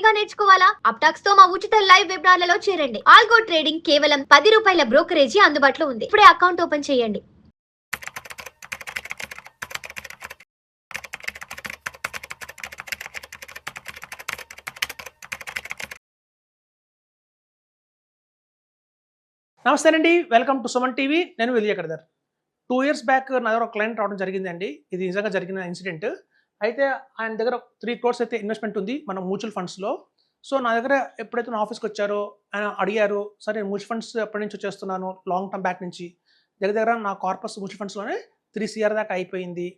గా నేర్చుకోవాలా? అప్టాక్స్ తో మా ఉచిత లైవ్ వెబినార్లలో చేరండి. ఆల్గో ట్రేడింగ్ కేవలం ₹10 బ్రోకరేజీ అందుబాటులో ఉంది. ఇప్పుడే అకౌంట్ ఓపెన్ చేయండి. నమస్తే అండి, వెల్కమ్ టు సుమన్ టీవీ. నేను విజయకర్దర్. 2 ఇయర్స్ బ్యాక్ నా దగ్గర ఒక క్లయింట్ రావడం జరిగిందండి. ఇది నిజంగా జరిగిన ఇన్సిడెంట్. అయితే ఆయన దగ్గర 3 crores అయితే ఇన్వెస్ట్మెంట్ ఉంది మన మ్యూచువల్ ఫండ్స్లో. సో నా దగ్గర ఎప్పుడైతే నా ఆఫీస్కి వచ్చారో ఆయన అడిగారు, సరే మ్యూచువల్ ఫండ్స్ ఎప్పటి నుంచి వచ్చేస్తున్నాను, లాంగ్ టర్మ్ బ్యాక్ నుంచి. దగ్గర నా కార్పస్ మ్యూచువల్ ఫండ్స్లోనే 3 CR దాకా అయిపోయింది.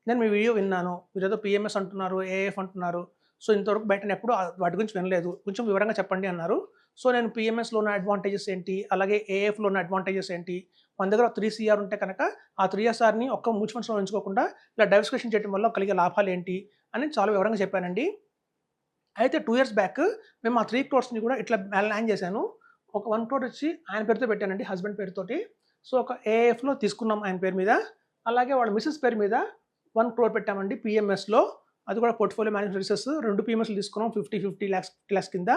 నేను మీ వీడియో విన్నాను, మీరు ఏదో పిఎంఎస్ అంటున్నారు, ఏఎఫ్ అంటున్నారు. సో ఇంతవరకు బయట నేను ఎప్పుడు వాటి గురించి వినలేదు, కొంచెం వివరంగా చెప్పండి అన్నారు. సో నేను పిఎంఎస్లో ఉన్న అడ్వాంటేజెస్ ఏంటి, అలాగే ఏఎఫ్లో ఉన్న అడ్వాంటేజెస్ ఏంటి, మన దగ్గర 3 CR ఉంటే కనుక ఆ 3 SRని ఒక్క మ్యూచువల్ ఫండ్స్లో ఉంచుకోకుండా ఇలా డైవర్సిఫికేషన్ చేయడం వల్ల కలిగే లాభాలు ఏంటి అని చాలా వివరంగా చెప్పానండి. అయితే 2 ఇయర్స్ బ్యాక్ మేము ఆ 3 crores కూడా ఇట్లా ప్లాన్ చేశాను. ఒక 1 crore వచ్చి ఆయన పేరుతో పెట్టానండి, హస్బెండ్ పేరుతోటి. సో ఒక ఏఎఫ్లో తీసుకున్నాం ఆయన పేరు మీద, అలాగే వాళ్ళ మిసెస్ పేరు మీద 1 crore పెట్టామండి పిఎంఎస్లో. అది కూడా పోర్ట్ఫోలియో మేనేజ్మెంట్ సర్వీసెస్ 2 PMSలు తీసుకున్నాం 50 lakhs కింద.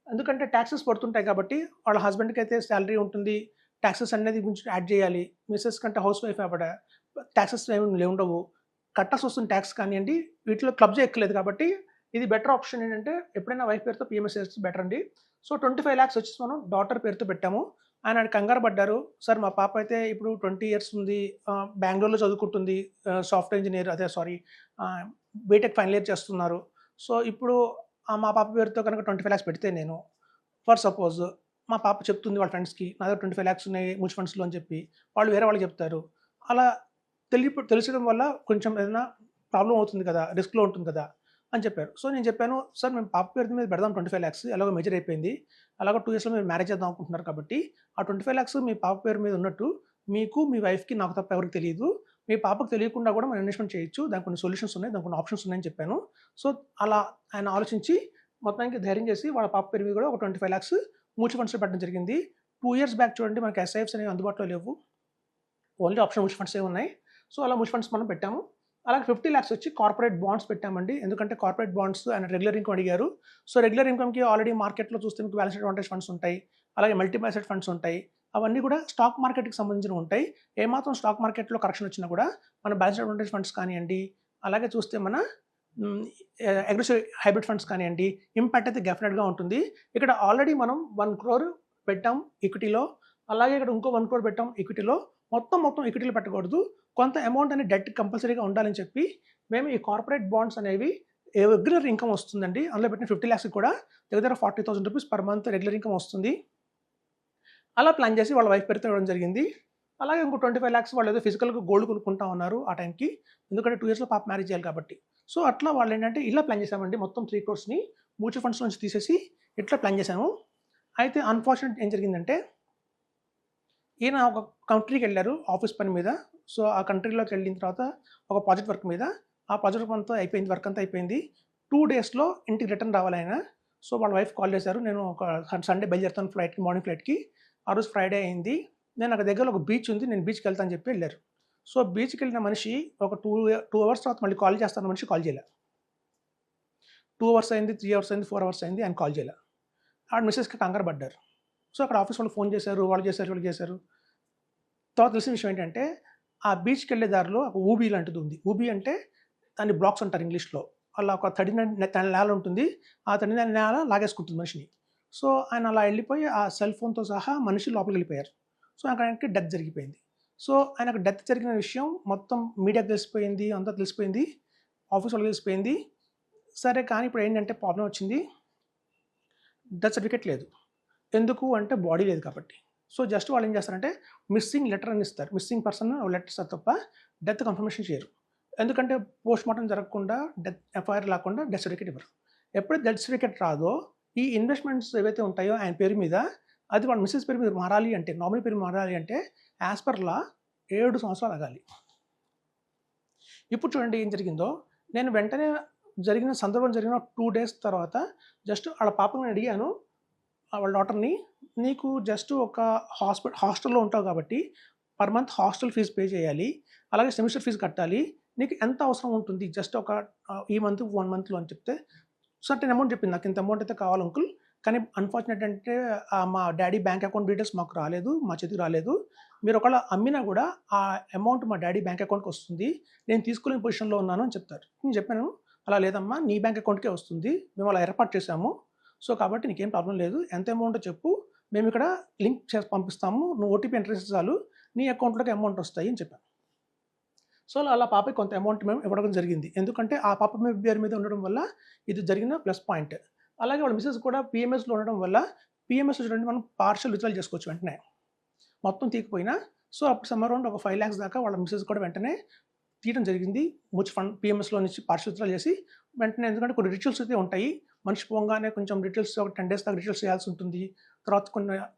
ఎందుకంటే ట్యాక్సెస్ పడుతుంటాయి కాబట్టి వాళ్ళ హస్బెండ్కి అయితే శాలరీ ఉంటుంది, ట్యాక్సెస్ అనేది కొంచెం యాడ్ చేయాలి. మిస్సెస్ కంటే హౌస్ వైఫ్ అవ్వడ ట్యాక్సెస్ ఏమి ఉండవు, కట్టాల్సి వస్తుంది ట్యాక్స్ కానివ్వండి. వీటిలో క్లబ్ చేయక్కలేదు కాబట్టి ఇది బెటర్ ఆప్షన్. ఏంటంటే ఎప్పుడైనా వైఫ్ పేరుతో పిఎంఎస్ చేస్తే బెటర్ అండి. సో 25 lakhs వచ్చేసి మనం డాటర్ పేరుతో పెట్టాము. ఆయన కంగారు పడ్డారు, సార్ మా పాప అయితే ఇప్పుడు 20 years ఉంది, బెంగళూరులో చదువుకుంటుంది, software engineer, BTech final year చేస్తున్నారు. సో ఇప్పుడు మా పాప పేరుతో కనుక 25 lakhs పెడితే, నేను ఫర్ సపోజ్ మా పాప చెప్తుంది వాళ్ళ ఫ్రెండ్స్కి నా దగ్గర 25 lakhs ఉన్నాయి మ్యూచువల్ ఫండ్స్లో అని చెప్పి, వాళ్ళు వేరే వాళ్ళకి చెప్తారు. అలా తెలిసడం వల్ల కొంచెం ఏదైనా ప్రాబ్లం అవుతుంది కదా, రిస్క్లో ఉంటుంది కదా అని చెప్పారు. సో నేను చెప్పాను, సార్ మేము పాప పేరు మీద పెడదాం 25 lakhs, ఎలాగో మేజర్ అయిపోయింది, అలాగో 2 yearsలో మీరు మ్యారేజ్ చేద్దాం అనుకుంటున్నారు కాబట్టి ఆ 25 lakhs మీ పాప పేరు మీద ఉన్నట్టు మీకు, మీ వైఫ్కి, నాకు తప్ప ఎవరికి తెలియదు. మీ పాపకు తెలియకుండా కూడా మనం ఇన్వెస్ట్మెంట్ చేయొచ్చు, దానికి కొన్ని సొల్యూషన్స్ ఉన్నాయి, దానికి కొన్ని ఆప్షన్స్ ఉన్నాయని చెప్పాను. సో అలా ఆయన ఆలోచించి మొత్తానికి ధైర్యం చేసి వాళ్ళ పాప పేరు మీద కూడా ఒక 25 lakhs మ్యూచువల్ ఫండ్స్లో పెట్టడం జరిగింది. 2 years బ్యాక్ చూడండి, మనకి ఎస్ఐఎఫ్స్ అనేవి అందుబాటులో లేవు, ఓన్లీ ఆప్షన్ మ్యూచువల్ ఫండ్సే ఉన్నాయి. సో అలా మ్యూచువల్ ఫండ్స్ మనం పెట్టాము. అలాగే 50 lakhs వచ్చి కార్పొరేట్ బాండ్స్ పెట్టామండి. ఎందుకంటే కార్పొరేట్ బాండ్స్ ఆయన రెగ్యులర్ ఇన్కమ్ అడిగారు. సో రెగ్యులర్ ఇన్కమ్కి ఆల్రెడీ మార్కెట్లో చూస్తే మీకు బ్యాలెన్స్ అడ్వాంటేజ్ ఫండ్స్ ఉంటాయి, అలాగే మల్టిపుల్ అసెట్ ఫండ్స్ ఉంటాయి. అవన్నీ కూడా స్టాక్ మార్కెట్కి సంబంధించినవి ఉంటాయి. ఏమాత్రం స్టాక్ మార్కెట్లో కరెక్షన్ వచ్చినా కూడా మన బ్యాలెన్స్ అడ్వాంటేజ్ ఫండ్స్ కానివ్వండి, అలాగే చూస్తే మన అగ్రెసివ్ హైబ్రిడ్ ఫండ్స్ కానివ్వండి, ఇంపాక్ట్ అయితే డెఫినెట్గా ఉంటుంది. ఇక్కడ ఆల్రెడీ మనం 1 crore పెట్టాం ఈక్విటీలో, అలాగే ఇక్కడ ఇంకో 1 crore పెట్టాం ఈక్విటీలో. మొత్తం ఈక్విటీలో పెట్టకూడదు, కొంత అమౌంట్ అనేది డెట్ కంపల్సరీగా ఉండాలని చెప్పి మేము ఈ కార్పొరేట్ బాండ్స్ అనేవి రెగ్యులర్ ఇన్కమ్ వస్తుందండి. అందులో పెట్టిన 50 lakhs కూడా దగ్గర 40,000 rupees per month regular income వస్తుంది. అలా ప్లాన్ చేసి వాళ్ళ వైఫ్ పేరుతో ఇవ్వడం జరిగింది. అలాగే ఇంకో 25 lakhs వాళ్ళు ఏదో ఫిజికల్గా గోల్డ్ కొనుక్కుంటా ఉన్నారు ఆ టైంకి, ఎందుకంటే 2 yearsలో పాప మ్యారేజ్ చేయాలి కాబట్టి. సో అట్లా వాళ్ళు ఏంటంటే ఇలా ప్లాన్ చేశామండి. మొత్తం 3 crores మ్యూచువల్ ఫండ్స్ నుంచి తీసేసి ఇట్లా ప్లాన్ చేశాము. అయితే అన్ఫార్చునేట్ ఏం జరిగిందంటే, ఈయన ఒక కంట్రీకి వెళ్ళారు ఆఫీస్ పని మీద. సో ఆ కంట్రీలోకి వెళ్ళిన తర్వాత ఒక ప్రాజెక్ట్ వర్క్ మీద, ఆ ప్రాజెక్ట్ అంతా అయిపోయింది, వర్క్ అంతా అయిపోయింది. 2 daysలో ఇంటికి రిటర్న్ రావాలి ఆయన. సో వాళ్ళ వైఫ్ కాల్ చేశారు, నేను ఒక సండే బయలుదేరుతాను ఫ్లైట్కి, మార్నింగ్ ఫ్లైట్కి. ఆ రోజు ఫ్రైడే అయింది, నేను అక్కడ దగ్గరలో ఒక బీచ్ ఉంది, నేను బీచ్కి వెళ్తాను అని చెప్పి వెళ్ళారు. సో బీచ్కి వెళ్ళిన మనిషి ఒక 2 hours తర్వాత మళ్ళీ కాల్ చేస్తాను, మనిషి కాల్ చేయలే. 2 hours అయింది, 3 hours అయింది, 4 hours అయింది, ఆయన కాల్ చేయలే. ఆడ మిస్సెస్కి కంగారు పడ్డారు. సో అక్కడ ఆఫీస్ వాళ్ళు ఫోన్ చేశారు, వాళ్ళు చేశారు. తర్వాత తెలిసిన విషయం ఏంటంటే, ఆ బీచ్కి వెళ్ళే దారిలో ఒక ఊబీ లాంటిది ఉంది. ఊబీ అంటే దాన్ని బ్లాక్స్ అంటారు ఇంగ్లీష్లో. అలా ఒక తడిన నేల ఉంటుంది, ఆ తడిన నేల లాగేసుకుంటుంది మనిషిని. సో ఆయన అలా వెళ్ళిపోయి ఆ సెల్ ఫోన్తో సహా మనిషి లోపలికి వెళ్ళిపోయారు. సో ఆయనకి డెత్ జరిగిపోయింది. సో ఆయనకు డెత్ జరిగిన విషయం మొత్తం మీడియాకి తెలిసిపోయింది, అంతా తెలిసిపోయింది, ఆఫీస్ వాళ్ళకి తెలిసిపోయింది. సరే కానీ ఇప్పుడు ఏంటంటే ప్రాబ్లం వచ్చింది, డెత్ సర్టిఫికేట్ లేదు. ఎందుకు అంటే బాడీ లేదు కాబట్టి. సో జస్ట్ వాళ్ళు ఏం చేస్తారంటే మిస్సింగ్ లెటర్ అని ఇస్తారు, మిస్సింగ్ పర్సన్ లెటర్ ఇస్తారు తప్ప డెత్ కన్ఫర్మేషన్ చేయరు. ఎందుకంటే పోస్ట్ మార్టం జరగకుండా, డెత్ ఎఫ్ఐఆర్ లేకుండా డెత్ సర్టిఫికేట్ ఇవ్వరు. ఎప్పుడైతే డెత్ సర్టిఫికేట్ రాదో, ఈ ఇన్వెస్ట్మెంట్స్ ఏవైతే ఉంటాయో ఆయన పేరు మీద, అది వాళ్ళ మిస్సెస్ పేరు మీద మారాలి అంటే, నామినీ పేరు మారాలి అంటే యాజ్ పర్ లా 7 సంవత్సరాలు ఆగాలి. ఇప్పుడు చూడండి ఏం జరిగిందో. నేను వెంటనే జరిగిన 2 days తర్వాత జస్ట్ వాళ్ళ పాపని అడిగాను, వాళ్ళ డాటర్ని, నీకు జస్ట్ ఒక హాస్టల్లో ఉంటావు కాబట్టి per month hostel fee pay చేయాలి, అలాగే సెమిస్టర్ ఫీజు కట్టాలి, నీకు ఎంత అవసరం ఉంటుంది జస్ట్ ఒక ఈ మంత్ 1 monthలో అని చెప్తే, సర్టెన్ అమౌంట్ చెప్పింది. నాకు ఇంత అమౌంట్ అయితే కావాలి అంకుల్. కానీ అన్‌ఫార్చునేట్ అంటే మా డ్యాడీ బ్యాంక్ అకౌంట్ డీటెయిల్స్ మాకు రాలేదు. మా చేతికి రాలేదు. మీరు ఒకవేళ అమ్మినా కూడా ఆ అమౌంట్ మా డ్యాడీ బ్యాంక్ అకౌంట్‌కి వస్తుంది. నేను తీసుకోలేని పొజిషన్‌లో ఉన్నాను అని చెప్తారు. నేను చెప్పాను, అలా లేదమ్మా నీ బ్యాంక్ అకౌంట్‌కే వస్తుంది. మేము అలా ఏర్పాటు చేశాము. సో, కాబట్టి నీకేం ప్రాబ్లమ్ లేదు. ఎంత అమౌంటో చెప్పు. మేము ఇక్కడ లింక్ చేసి పంపిస్తాము. నువ్వు ఓటీపీ ఎంటర్ చేస్తే చాలు నీ అకౌంట్‌లోకి అమౌంట్ వస్తాయి అని చెప్పాను. సో, అలా పాపకి కొంత అమౌంట్ మేము ఇవ్వడం జరిగింది. ఎందుకంటే ఆ పాప పేరు మీద ఉండడం వల్ల ఇది జరిగిన ప్లస్ పాయింట్. అలాగే వాళ్ళ మిసెస్ కూడా పీఎంఎస్‌లో ఉండడం వల్ల పీఎంఎస్‌లో చూడండి మనం పార్షియల్ విత్‌డ్రాల్ చేసుకోవచ్చు వెంటనే. మొత్తం తీయకపోయినా. సో, అప్పుడు సమ్ అరౌండ్ ఒక 5 లాక్స్ దాకా వాళ్ళ మిసెస్ కూడా వెంటనే తీయడం జరిగింది. మ్యూచువల్ ఫండ్ పీఎంఎస్‌లో నుంచి పార్షియల్ విత్‌డ్రాల్ చేసి వెంటనే, ఎందుకంటే కొన్ని రిచువల్స్ అయితే ఉంటాయి. మనిషి పోగానే కొంచెం డీటెయిల్స్ ఒక 10 డేస్ దాకా డీటెయిల్స్ చేయాల్సి ఉంటుంది. తర్వాత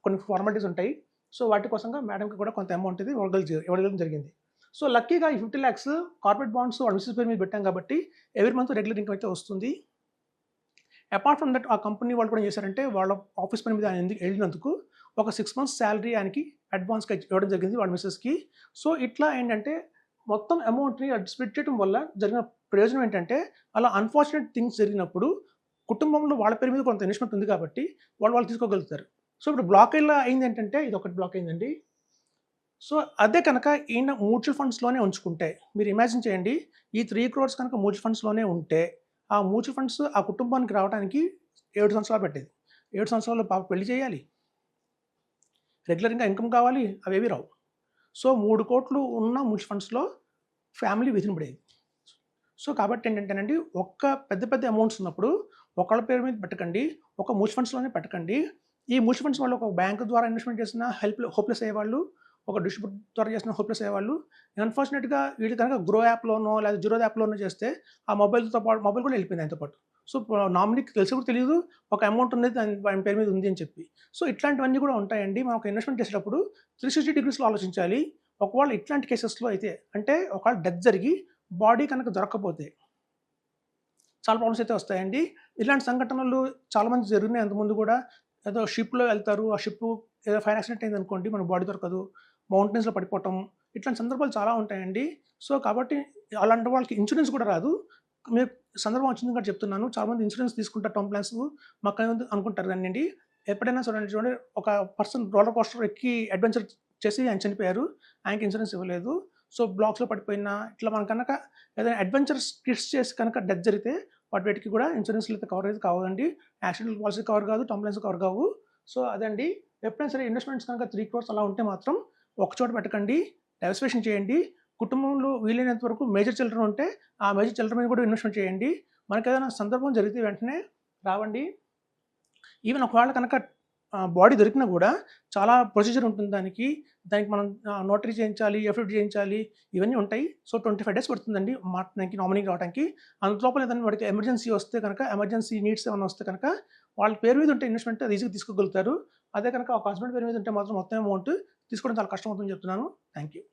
కొన్ని ఫార్మాలిటీస్ ఉంటాయి. సో, వాటి కోసంగా మేడంకి కూడా కొంత అమౌంట్ ఇది ఇవ్వడం జరిగింది. సో, లక్కీగా ఈ 50 లాక్స్ కార్పొరేట్ బాండ్స్ వాళ్ళ మిసెస్ పేరు మీద పెట్టాం కాబట్టి ఎవ్రీ మంత్ రెగ్యులర్ ఇన్‌కమ్ అయితే వస్తుంది. అపార్ట్ ఫ్రమ్ దట్ ఆ కంపెనీ వాళ్ళు కూడా ఏం చేశారంటే వాళ్ళ ఆఫీస్ పని మీద ఆయన వెళ్ళినందుకు ఒక 6 మంత్స్ సాలరీ ఆయనకి అడ్వాన్స్‌గా ఇవ్వడం జరిగింది వాళ్ళ మిసెస్‌కి. సో, ఇట్లా ఏంటంటే మొత్తం అమౌంట్‌ని స్ప్లిట్ చేయడం వల్ల జరిగిన ప్రయోజనం ఏంటంటే, అలా అన్‌ఫార్చునేట్ థింగ్స్ జరిగినప్పుడు కుటుంబంలో వాళ్ళ పేరు మీద కొంత ఇన్వెస్ట్‌మెంట్ ఉంది కాబట్టి వాళ్ళు తీసుకోగలుగుతారు. సో, ఇప్పుడు బ్లాక్ ఇలా అయింది ఏంటంటే ఇదొకటి బ్లాక్ అయిందండి. సో, అదే కనుక ఈయన మ్యూచువల్ ఫండ్స్‌లోనే ఉంచుకుంటే, మీరు ఇమాజిన్ చేయండి, ఈ 3 క్రోర్స్ కనుక మ్యూచువల్ ఫండ్స్‌లోనే ఉంటే, ఆ మ్యూచువల్ ఫండ్స్ ఆ కుటుంబానికి రావడానికి 7 సంవత్సరాలు పట్టేది. 7 సంవత్సరాల్లో పాప పెళ్లి చేయాలి. రెగ్యులర్‌గా ఇన్‌కమ్ కావాలి. అవేవి రావు. సో, 3 కోట్లు ఉన్న మ్యూచువల్ ఫండ్స్‌లో ఫ్యామిలీ విధినపడేది. సో, కాబట్టి ఏంటంటేనండి, పెద్ద అమౌంట్స్ ఉన్నప్పుడు ఒకళ్ళ పేరు మీద పెట్టకండి. ఒక మ్యూచువల్ ఫండ్స్‌లోనే పెట్టకండి. ఈ మ్యూచువల్ ఫండ్స్ వాళ్ళు ఒక బ్యాంక్ ద్వారా ఇన్వెస్ట్‌మెంట్ చేసిన హోప్‌లెస్ అయ్యేవాళ్ళు, ఒక డిస్ట్రిబ్యూటర్ ద్వారా చేసిన హోప్‌లెస్ అయ్యేవాళ్ళు. అన్‌ఫార్చునేట్‌గా వీళ్ళు కనుక గ్రో యాప్‌లోనో లేదా జీరో యాప్‌లోనో చేస్తే ఆ మొబైల్ కూడా వెళ్ళిపోయింది ఆయనతో పాటు. సో, నామినీకి తెలిసి కూడా తెలీదు ఒక అమౌంట్ ఉన్నది ఆయన పేరు మీద ఉంది అని చెప్పి. సో, ఇట్లాంటివన్నీ కూడా ఉంటాయండి. మనం ఒక ఇన్వెస్ట్‌మెంట్ చేసేటప్పుడు 360 డిగ్రీస్‌లో ఆలోచించాలి. ఒకవేళ ఇట్లాంటి కేసెస్‌లో అయితే, అంటే ఒకవేళ డెత్ జరిగి బాడీ కనుక దొరక్కపోతే చాలా ప్రాబ్లమ్స్ అయితే వస్తాయండి. ఇలాంటి సంఘటనలు చాలామంది జరిగినాయి అంతకుముందు కూడా. ఏదో షిప్‌లో వెళ్తారు. ఆ షిప్ ఏదో ఫైర్ యాక్సిడెంట్ అయిందనుకోండి, మన బాడీ దొరకదు. మౌంటైన్స్‌లో పడిపోవటం, ఇట్లాంటి సందర్భాలు చాలా ఉంటాయండి. సో, కాబట్టి అలాంటి వాళ్ళకి ఇన్సూరెన్స్ కూడా రాదు. మీరు సందర్భం వచ్చింది కాబట్టి చెప్తున్నాను. చాలామంది ఇన్సూరెన్స్ తీసుకుంటారు టర్మ్ ప్లాన్స్ మాకేముంది అనుకుంటారు కానండి. ఎప్పుడైనా చూడండి ఒక పర్సన్ రోలర్ కోస్టర్ ఎక్కి అడ్వెంచర్ చేసి ఆయన చనిపోయారు. ఆయనకి ఇన్సూరెన్స్ ఇవ్వలేదు. సో, బ్లాక్స్‌లో పడిపోయినా ఇట్లా మనం కనుక ఏదైనా అడ్వెంచరస్ కిట్స్ చేసి కనుక డెత్ జరిగితే వాటికి కూడా ఇన్సూరెన్స్‌లు అయితే కవర్ అయితే కావదండి. యాక్సిడెంటల్ పాలసీ కవర్ కాదు. టర్మ్ ప్లాన్స్ కవర్ కావు. సో, అదండి. ఎప్పుడైనా సరే ఇన్వెస్ట్మెంట్స్ కనుక 3 క్రోర్స్ అలా ఉంటే మాత్రం ఒక చోట పెట్టకండి. డైవర్సిఫికేషన్ చేయండి. కుటుంబంలో వీలైనంత వరకు మేజర్ చిల్డ్రన్ ఉంటే ఆ మేజర్ చిల్డ్రన్ మీద కూడా ఇన్వెస్ట్‌మెంట్ చేయండి. మనకేదైనా సందర్భం జరిగితే వెంటనే రావండి. ఈవెన్ ఒకవేళ కనుక బాడీ దొరికినా కూడా చాలా ప్రొసీజర్ ఉంటుంది దానికి. దానికి మనం నోటరీ చేయించాలి, ఎఫిడవిట్ చేయించాలి, ఇవన్నీ ఉంటాయి. సో, 25 డేస్ పడుతుందండి దానికి నామినీకి రావడానికి. అందులోపల ఏదైనా వాడికి ఎమర్జెన్సీ వస్తే కనుక, ఎమర్జెన్సీ నీడ్స్ ఏమైనా వస్తే కనుక వాళ్ళ పేరు మీద ఉంటే ఇన్వెస్ట్‌మెంట్ అది ఈజీగా తీసుకోగలుగుతారు. అదే కనుక ఒక హస్బెండ్ పేరు మీద ఉంటే మాత్రం మొత్తం అమౌంట్ తీసుకోవడం చాలా కష్టమవుతుందని చెప్తున్నాను. Thank you.